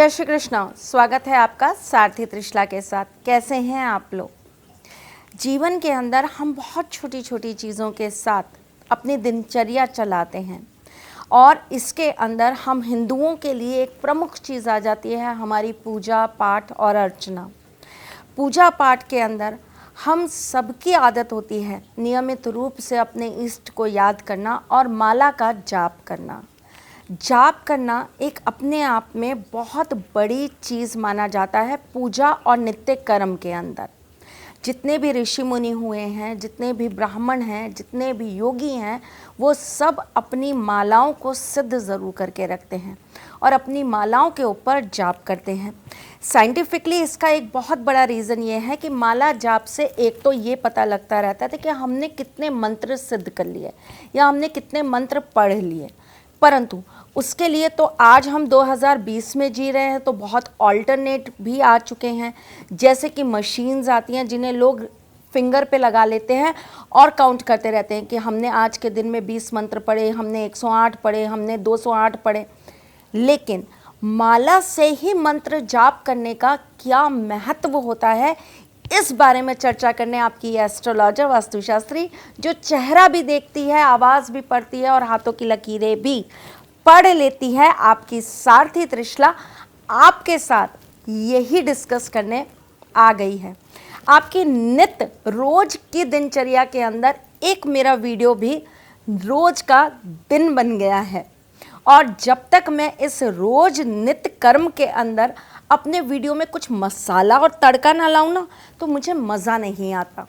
जय श्री कृष्ण। स्वागत है आपका सारथी त्रिशला के साथ। कैसे हैं आप लोग? जीवन के अंदर हम बहुत छोटी छोटी चीज़ों के साथ अपनी दिनचर्या चलाते हैं और इसके अंदर हम हिंदुओं के लिए एक प्रमुख चीज़ आ जाती है हमारी पूजा पाठ और अर्चना। पूजा पाठ के अंदर हम सबकी आदत होती है नियमित रूप से अपने इष्ट को याद करना और माला का जाप करना। जाप करना एक अपने आप में बहुत बड़ी चीज़ माना जाता है पूजा और नित्य कर्म के अंदर। जितने भी ऋषि मुनि हुए हैं, जितने भी ब्राह्मण हैं, जितने भी योगी हैं, वो सब अपनी मालाओं को सिद्ध ज़रूर करके रखते हैं और अपनी मालाओं के ऊपर जाप करते हैं। साइंटिफिकली इसका एक बहुत बड़ा रीज़न ये है कि माला जाप से एक तो ये पता लगता रहता था कि हमने कितने मंत्र सिद्ध कर लिए या हमने कितने मंत्र पढ़ लिए। परंतु उसके लिए तो आज हम 2020 में जी रहे हैं तो बहुत ऑल्टरनेट भी आ चुके हैं, जैसे कि मशीन्स आती हैं जिन्हें लोग फिंगर पे लगा लेते हैं और काउंट करते रहते हैं कि हमने आज के दिन में 20 मंत्र पढ़े, हमने 108 पढ़े, हमने 208 पढ़े। लेकिन माला से ही मंत्र जाप करने का क्या महत्व होता है, इस बारे में चर्चा करने आपकी एस्ट्रोलॉजर वास्तुशास्त्री जो चेहरा भी देखती है, आवाज़ भी पढ़ती है और हाथों की लकीरें भी पढ़ लेती है, आपकी सारथी त्रिशला आपके साथ यही डिस्कस करने आ गई है। आपकी नित्य रोज की दिनचर्या के अंदर एक मेरा वीडियो भी रोज का दिन बन गया है और जब तक मैं इस रोज नित्य कर्म के अंदर अपने वीडियो में कुछ मसाला और तड़का ना लाऊं ना तो मुझे मज़ा नहीं आता।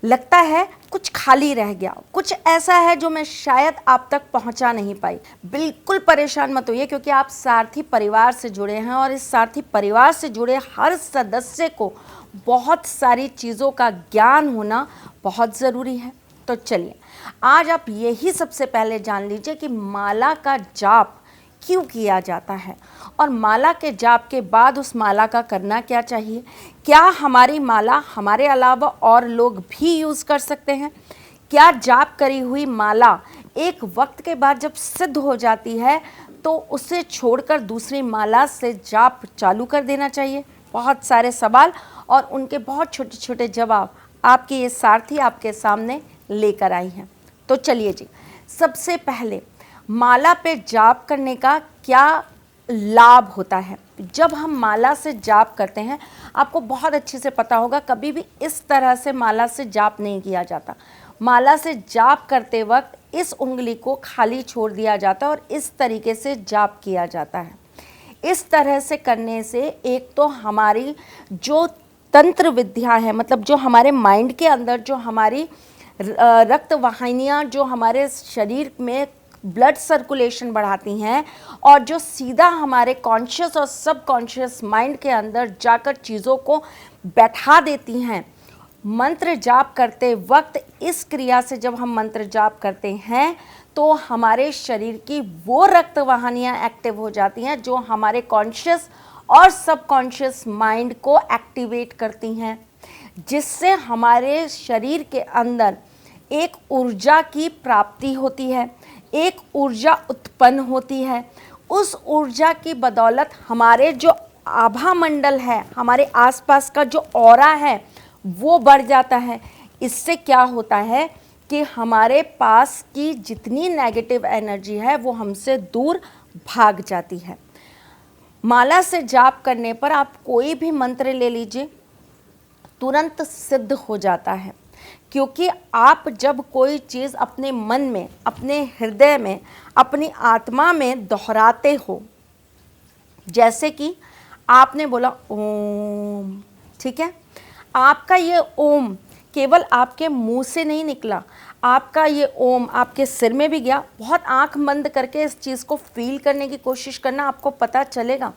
लगता है कुछ खाली रह गया, कुछ ऐसा है जो मैं शायद आप तक पहुंचा नहीं पाई। बिल्कुल परेशान मत होइए क्योंकि आप सारथी परिवार से जुड़े हैं और इस सारथी परिवार से जुड़े हर सदस्य को बहुत सारी चीज़ों का ज्ञान होना बहुत ज़रूरी है। तो चलिए आज आप यही सबसे पहले जान लीजिए कि माला का जाप क्यों किया जाता है और माला के जाप के बाद उस माला का करना क्या चाहिए। क्या हमारी माला हमारे अलावा और लोग भी यूज़ कर सकते हैं? क्या जाप करी हुई माला एक वक्त के बाद जब सिद्ध हो जाती है तो उसे छोड़कर दूसरी माला से जाप चालू कर देना चाहिए? बहुत सारे सवाल और उनके बहुत छोटे छोटे जवाब आपकी ये सारथी आपके सामने लेकर आई हैं। तो चलिए जी, सबसे पहले माला पे जाप करने का क्या लाभ होता है। जब हम माला से जाप करते हैं, आपको बहुत अच्छे से पता होगा कभी भी इस तरह से माला से जाप नहीं किया जाता। माला से जाप करते वक्त इस उंगली को खाली छोड़ दिया जाता है और इस तरीके से जाप किया जाता है। इस तरह से करने से एक तो हमारी जो तंत्र विद्या है, मतलब जो हमारे माइंड के अंदर जो हमारी रक्त वाहिनियाँ जो हमारे शरीर में ब्लड सर्कुलेशन बढ़ाती हैं और जो सीधा हमारे कॉन्शियस और सबकॉन्शियस माइंड के अंदर जाकर चीज़ों को बैठा देती हैं। मंत्र जाप करते वक्त इस क्रिया से जब हम मंत्र जाप करते हैं तो हमारे शरीर की वो रक्त वाहिनियाँ एक्टिव हो जाती हैं जो हमारे कॉन्शियस और सबकॉन्शियस माइंड को एक्टिवेट करती हैं, जिससे हमारे शरीर के अंदर एक ऊर्जा की प्राप्ति होती है, एक ऊर्जा उत्पन्न होती है। उस ऊर्जा की बदौलत हमारे जो आभा मंडल है, हमारे आसपास का जो ऑरा है वो बढ़ जाता है। इससे क्या होता है कि हमारे पास की जितनी नेगेटिव एनर्जी है वो हमसे दूर भाग जाती है। माला से जाप करने पर आप कोई भी मंत्र ले लीजिए, तुरंत सिद्ध हो जाता है, क्योंकि आप जब कोई चीज़ अपने मन में, अपने हृदय में, अपनी आत्मा में दोहराते हो, जैसे कि आपने बोला ओम, ठीक है, आपका ये ओम केवल आपके मुंह से नहीं निकला, आपका ये ओम आपके सिर में भी गया। बहुत आंख बंद करके इस चीज़ को फील करने की कोशिश करना, आपको पता चलेगा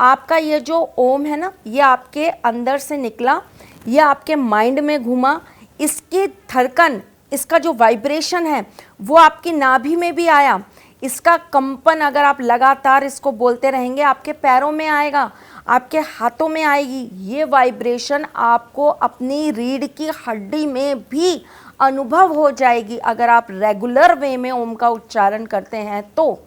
आपका ये जो ओम है ना, ये आपके अंदर से निकला, ये आपके माइंड में घूमा, इसकी धड़कन, इसका जो वाइब्रेशन है वो आपकी नाभि में भी आया। इसका कंपन अगर आप लगातार इसको बोलते रहेंगे आपके पैरों में आएगा, आपके हाथों में आएगी। ये वाइब्रेशन आपको अपनी रीढ़ की हड्डी में भी अनुभव हो जाएगी अगर आप रेगुलर वे में ओम का उच्चारण करते हैं तो।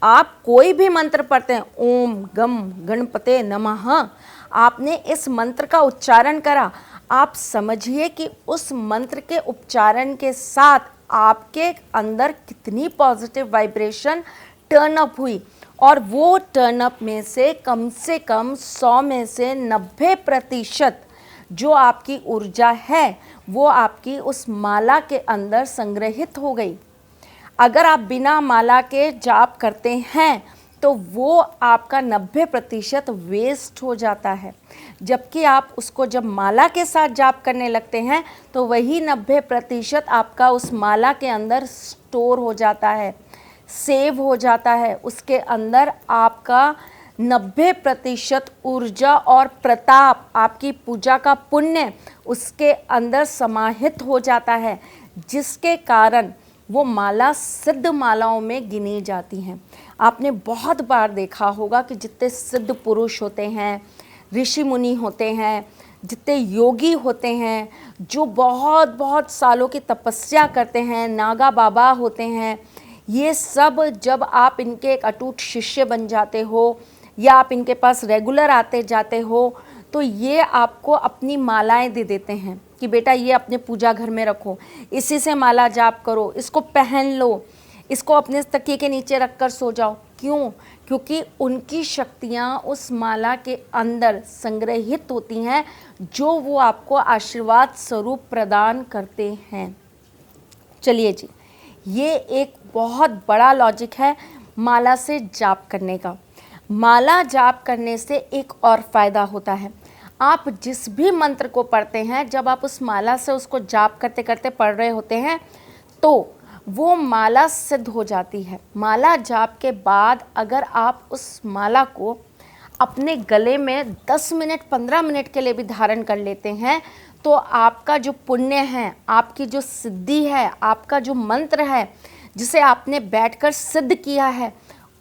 आप कोई भी मंत्र पढ़ते हैं, ओम गम गणपते नमः, आपने इस मंत्र का उच्चारण करा, आप समझिए कि उस मंत्र के उच्चारण के साथ आपके अंदर कितनी पॉजिटिव वाइब्रेशन टर्न अप हुई। और वो टर्न अप में से कम 100 में से 90% जो आपकी ऊर्जा है वो आपकी उस माला के अंदर संग्रहित हो गई। अगर आप बिना माला के जाप करते हैं तो वो आपका 90% वेस्ट हो जाता है, जबकि आप उसको जब माला के साथ जाप करने लगते हैं तो वही 90% आपका उस माला के अंदर स्टोर हो जाता है, सेव हो जाता है। उसके अंदर आपका 90% ऊर्जा और प्रताप, आपकी पूजा का पुण्य उसके अंदर समाहित हो जाता है, जिसके कारण वो माला सिद्ध मालाओं में गिनी जाती हैं। आपने बहुत बार देखा होगा कि जितने सिद्ध पुरुष होते हैं, ऋषि मुनि होते हैं, जितने योगी होते हैं, जो बहुत बहुत सालों की तपस्या करते हैं, नागा बाबा होते हैं, ये सब जब आप इनके एक अटूट शिष्य बन जाते हो या आप इनके पास रेगुलर आते जाते हो तो ये आपको अपनी मालाएं दे देते हैं कि बेटा ये अपने पूजा घर में रखो, इसी से माला जाप करो, इसको पहन लो, इसको अपने तकिए के नीचे रख कर सो जाओ। क्यों? क्योंकि उनकी शक्तियाँ उस माला के अंदर संग्रहित होती हैं जो वो आपको आशीर्वाद स्वरूप प्रदान करते हैं। चलिए जी, ये एक बहुत बड़ा लॉजिक है माला से जाप करने का। माला जाप करने से एक और फ़ायदा होता है, आप जिस भी मंत्र को पढ़ते हैं, जब आप उस माला से उसको जाप करते करते पढ़ रहे होते हैं तो वो माला सिद्ध हो जाती है। माला जाप के बाद अगर आप उस माला को अपने गले में 10 मिनट 15 मिनट के लिए भी धारण कर लेते हैं तो आपका जो पुण्य है, आपकी जो सिद्धि है, आपका जो मंत्र है जिसे आपने बैठकर सिद्ध किया है,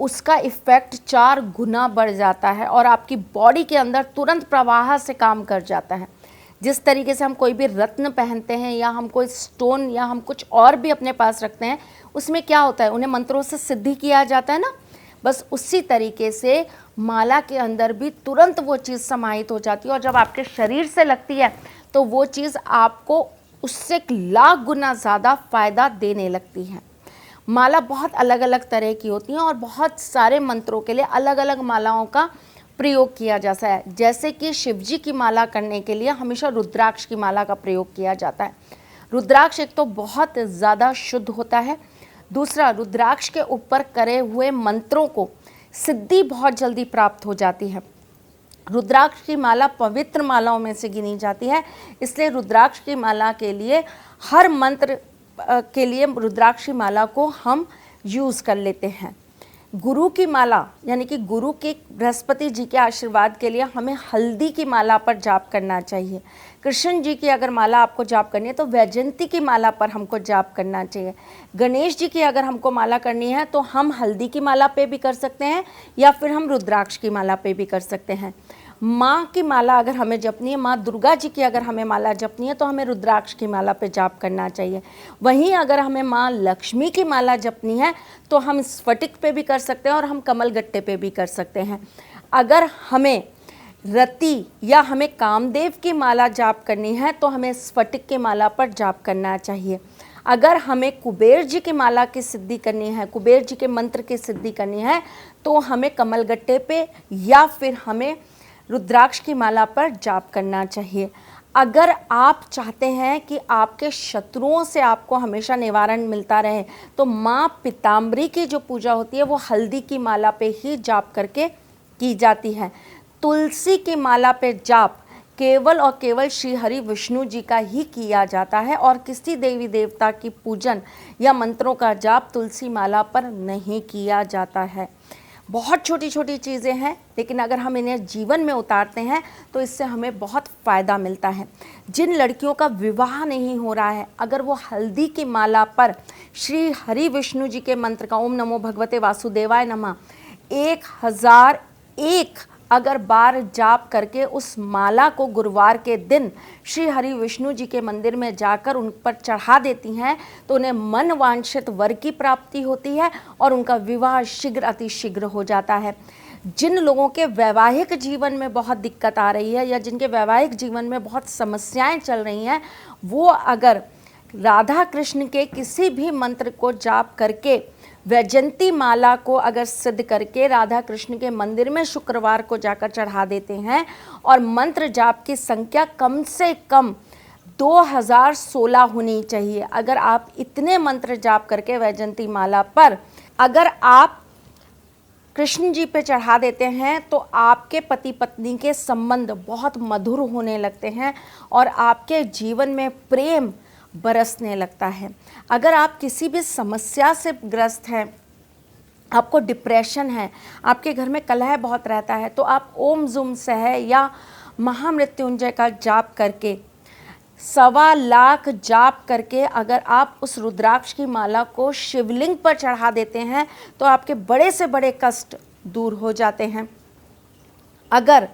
उसका इफ़ेक्ट 4 गुना बढ़ जाता है और आपकी बॉडी के अंदर तुरंत प्रवाह से काम कर जाता है। जिस तरीके से हम कोई भी रत्न पहनते हैं या हम कोई स्टोन या हम कुछ और भी अपने पास रखते हैं, उसमें क्या होता है, उन्हें मंत्रों से सिद्धि किया जाता है ना, बस उसी तरीके से माला के अंदर भी तुरंत वो चीज़ समाहित हो जाती है और जब आपके शरीर से लगती है तो वो चीज़ आपको उससे 1 लाख गुना ज़्यादा फ़ायदा देने लगती है। माला बहुत अलग अलग तरह की होती हैं और बहुत सारे मंत्रों के लिए अलग अलग मालाओं का प्रयोग किया जाता है। जैसे कि शिवजी की माला करने के लिए हमेशा रुद्राक्ष की माला का प्रयोग किया जाता है। रुद्राक्ष एक तो बहुत ज़्यादा शुद्ध होता है, दूसरा रुद्राक्ष के ऊपर करे हुए मंत्रों को सिद्धि बहुत जल्दी प्राप्त हो जाती है। रुद्राक्ष की माला पवित्र मालाओं में से गिनी जाती है, इसलिए रुद्राक्ष की माला के लिए हर मंत्र के लिए रुद्राक्ष की माला को हम यूज़ कर लेते हैं। गुरु की माला यानी कि गुरु के बृहस्पति जी के आशीर्वाद के लिए हमें हल्दी की माला पर जाप करना चाहिए। कृष्ण जी की अगर माला आपको जाप करनी है तो वैजयंती की माला पर हमको जाप करना चाहिए। गणेश जी की अगर हमको माला करनी है तो हम हल्दी की माला पे भी कर सकते हैं या फिर हम रुद्राक्ष की माला पे भी कर सकते हैं। माँ की माला अगर हमें जपनी है, माँ दुर्गा जी की अगर हमें माला जपनी है तो हमें रुद्राक्ष की माला पे जाप करना चाहिए। वहीं अगर हमें माँ लक्ष्मी की माला जपनी है तो हम स्फटिक पे भी कर सकते हैं और हम कमल गट्टे पे भी कर सकते हैं। अगर हमें रति या हमें कामदेव की माला जाप करनी है तो हमें स्फटिक की माला पर जाप करना चाहिए। अगर हमें कुबेर जी की माला की सिद्धि करनी है, कुबेर जी के मंत्र की सिद्धि करनी है तो हमें कमलगट्टे पे या फिर हमें रुद्राक्ष की माला पर जाप करना चाहिए। अगर आप चाहते हैं कि आपके शत्रुओं से आपको हमेशा निवारण मिलता रहे तो माँ पीताम्बरी की जो पूजा होती है वो हल्दी की माला पे ही जाप करके की जाती है। तुलसी की माला पे जाप केवल और केवल श्री हरि विष्णु जी का ही किया जाता है और किसी देवी देवता की पूजन या मंत्रों का जाप तुलसी माला पर नहीं किया जाता है। बहुत छोटी छोटी चीज़ें हैं लेकिन अगर हम इन्हें जीवन में उतारते हैं तो इससे हमें बहुत फ़ायदा मिलता है। जिन लड़कियों का विवाह नहीं हो रहा है, अगर वो हल्दी की माला पर श्री हरि विष्णु जी के मंत्र का ओम नमो भगवते वासुदेवाय नमः 1001 अगर बार जाप करके उस माला को गुरुवार के दिन श्री हरि विष्णु जी के मंदिर में जाकर उन पर चढ़ा देती हैं तो उन्हें मन वांछित वर की प्राप्ति होती है और उनका विवाह शीघ्र अतिशीघ्र हो जाता है। जिन लोगों के वैवाहिक जीवन में बहुत दिक्कत आ रही है या जिनके वैवाहिक जीवन में बहुत समस्याएं चल रही हैं, वो अगर राधा कृष्ण के किसी भी मंत्र को जाप करके वैजयंती माला को अगर सिद्ध करके राधा कृष्ण के मंदिर में शुक्रवार को जाकर चढ़ा देते हैं और मंत्र जाप की संख्या कम से कम 2016 होनी चाहिए। अगर आप इतने मंत्र जाप करके वैजयंती माला पर अगर आप कृष्ण जी पे चढ़ा देते हैं तो आपके पति पत्नी के संबंध बहुत मधुर होने लगते हैं और आपके जीवन में प्रेम बरसने लगता है। अगर आप किसी भी समस्या से ग्रस्त हैं, आपको डिप्रेशन है, आपके घर में कलह बहुत रहता है, तो आप ओम जुम सह या महामृत्युंजय का जाप करके 1.25 लाख जाप करके अगर आप उस रुद्राक्ष की माला को शिवलिंग पर चढ़ा देते हैं तो आपके बड़े से बड़े कष्ट दूर हो जाते हैं। अगर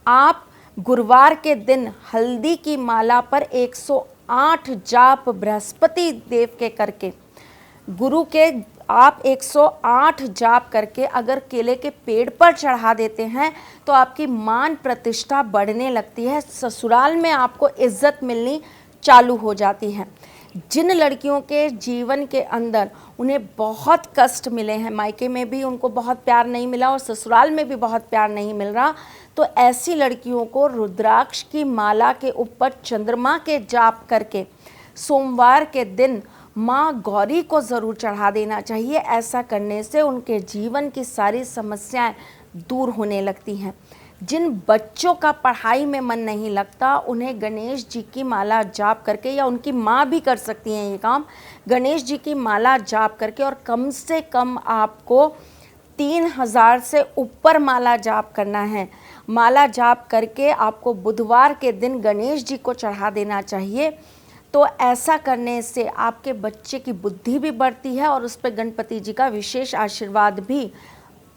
आप गुरुवार के दिन हल्दी की माला पर 108 जाप बृहस्पति देव के करके गुरु के आप 108 जाप करके अगर केले के पेड़ पर चढ़ा देते हैं तो आपकी मान प्रतिष्ठा बढ़ने लगती है, ससुराल में आपको इज्जत मिलनी चालू हो जाती है। जिन लड़कियों के जीवन के अंदर उन्हें बहुत कष्ट मिले हैं, मायके में भी उनको बहुत प्यार नहीं मिला और ससुराल में भी बहुत प्यार नहीं मिल रहा, तो ऐसी लड़कियों को रुद्राक्ष की माला के ऊपर चंद्रमा के जाप करके सोमवार के दिन माँ गौरी को ज़रूर चढ़ा देना चाहिए। ऐसा करने से उनके जीवन की सारी समस्याएं दूर होने लगती हैं। जिन बच्चों का पढ़ाई में मन नहीं लगता, उन्हें गणेश जी की माला जाप करके, या उनकी माँ भी कर सकती हैं ये काम, गणेश जी की माला जाप करके, और कम से कम आपको 3000 से ऊपर माला जाप करना है। माला जाप करके आपको बुधवार के दिन गणेश जी को चढ़ा देना चाहिए। तो ऐसा करने से आपके बच्चे की बुद्धि भी बढ़ती है और उस पर गणपति जी का विशेष आशीर्वाद भी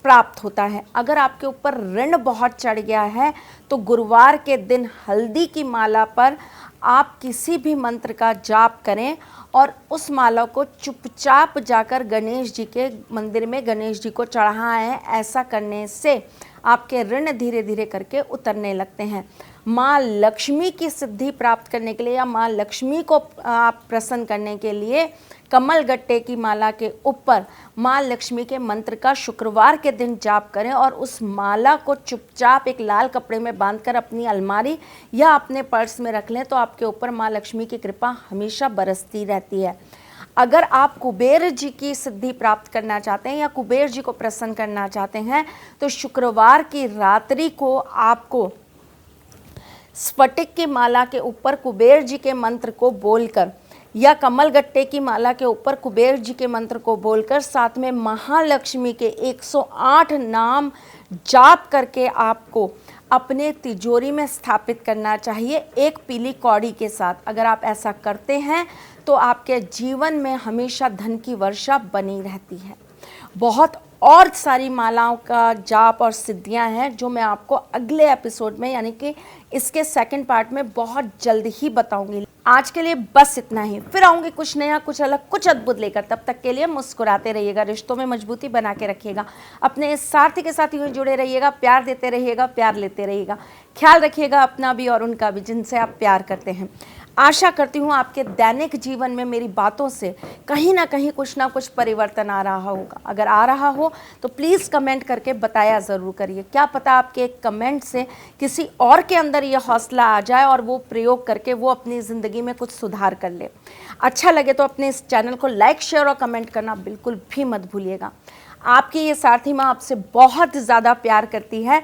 प्राप्त होता है। अगर आपके ऊपर ऋण बहुत चढ़ गया है तो गुरुवार के दिन हल्दी की माला पर आप किसी भी मंत्र का जाप करें और उस माला को चुपचाप जाकर गणेश जी के मंदिर में गणेश जी को चढ़ाएं। ऐसा करने से आपके ऋण धीरे धीरे करके उतरने लगते हैं। माँ लक्ष्मी की सिद्धि प्राप्त करने के लिए या माँ लक्ष्मी को आप प्रसन्न करने के लिए कमल गट्टे की माला के ऊपर माँ लक्ष्मी के मंत्र का शुक्रवार के दिन जाप करें और उस माला को चुपचाप एक लाल कपड़े में बांधकर अपनी अलमारी या अपने पर्स में रख लें तो आपके ऊपर माँ लक्ष्मी की कृपा हमेशा बरसती रहती है। अगर आप कुबेर जी की सिद्धि प्राप्त करना चाहते हैं या कुबेर जी को प्रसन्न करना चाहते हैं तो शुक्रवार की रात्रि को आपको स्फटिक की माला के ऊपर कुबेर जी के मंत्र को बोलकर या कमल गट्टे की माला के ऊपर कुबेर जी के मंत्र को बोलकर साथ में महालक्ष्मी के 108 नाम जाप करके आपको अपने तिजोरी में स्थापित करना चाहिए एक पीली कौड़ी के साथ। अगर आप ऐसा करते हैं तो आपके जीवन में हमेशा धन की वर्षा बनी रहती है। बहुत और सारी मालाओं का जाप और सिद्धियां हैं जो मैं आपको अगले एपिसोड में यानी कि इसके सेकंड पार्ट में बहुत जल्द ही बताऊंगी। आज के लिए बस इतना ही, फिर आऊँगी कुछ नया, कुछ अलग, कुछ अद्भुत लेकर। तब तक के लिए मुस्कुराते रहिएगा, रिश्तों में मजबूती बना के रखिएगा, अपने इस सारथी के साथ यूँ जुड़े रहिएगा, प्यार देते रहिएगा, प्यार लेते रहिएगा। ख्याल रखिएगा अपना भी और उनका भी जिनसे आप प्यार करते हैं। आशा करती हूँ आपके दैनिक जीवन में मेरी बातों से कहीं ना कहीं कुछ ना कुछ परिवर्तन आ रहा होगा। अगर आ रहा हो तो प्लीज़ कमेंट करके बताया ज़रूर करिए। क्या पता आपके एक कमेंट से किसी और के अंदर ये हौसला आ जाए और वो प्रयोग करके वो अपनी ज़िंदगी में कुछ सुधार कर ले। अच्छा लगे तो अपने इस चैनल को लाइक, शेयर और कमेंट करना बिल्कुल भी मत भूलिएगा। आपकी ये सारथी माँ आपसे बहुत ज़्यादा प्यार करती है।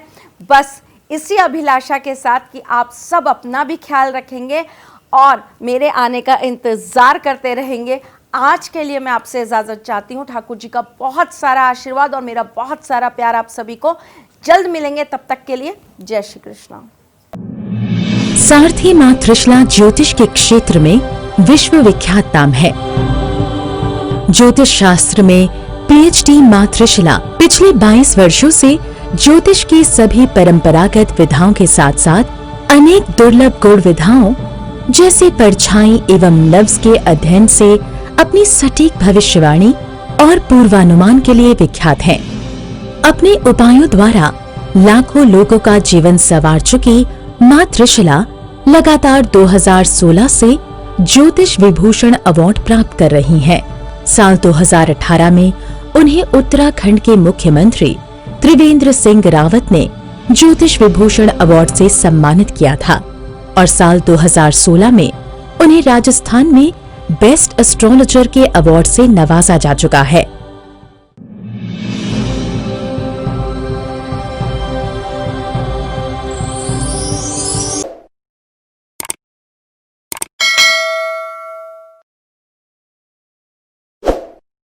बस इसी अभिलाषा के साथ कि आप सब अपना भी ख्याल रखेंगे और मेरे आने का इंतज़ार करते रहेंगे। आज के लिए मैं आपसे इजाज़त चाहती हूँ। ठाकुर जी का बहुत सारा आशीर्वाद और मेरा बहुत सारा प्यार आप सभी को। जल्द मिलेंगे, तब तक के लिए जय श्री कृष्ण। सारथी मां त्रिशला ज्योतिष के क्षेत्र में विश्व विख्यात नाम है। ज्योतिष शास्त्र में पीएचडी मां त्रिशला पिछले 22 वर्षों से ज्योतिष की सभी परंपरागत विधाओं के साथ साथ अनेक दुर्लभ गुण विधाओं जैसे परछाई एवं लफ्ज के अध्ययन से अपनी सटीक भविष्यवाणी और पूर्वानुमान के लिए विख्यात हैं। अपने उपायों द्वारा लाखों लोगों का जीवन संवार चुकी मां त्रिशला लगातार 2016 से ज्योतिष विभूषण अवार्ड प्राप्त कर रही हैं। साल 2018 में उन्हें उत्तराखंड के मुख्यमंत्री त्रिवेंद्र सिंह रावत ने ज्योतिष विभूषण अवार्ड से सम्मानित किया था और साल 2016 में उन्हें राजस्थान में बेस्ट एस्ट्रोलॉजर के अवार्ड से नवाजा जा चुका है।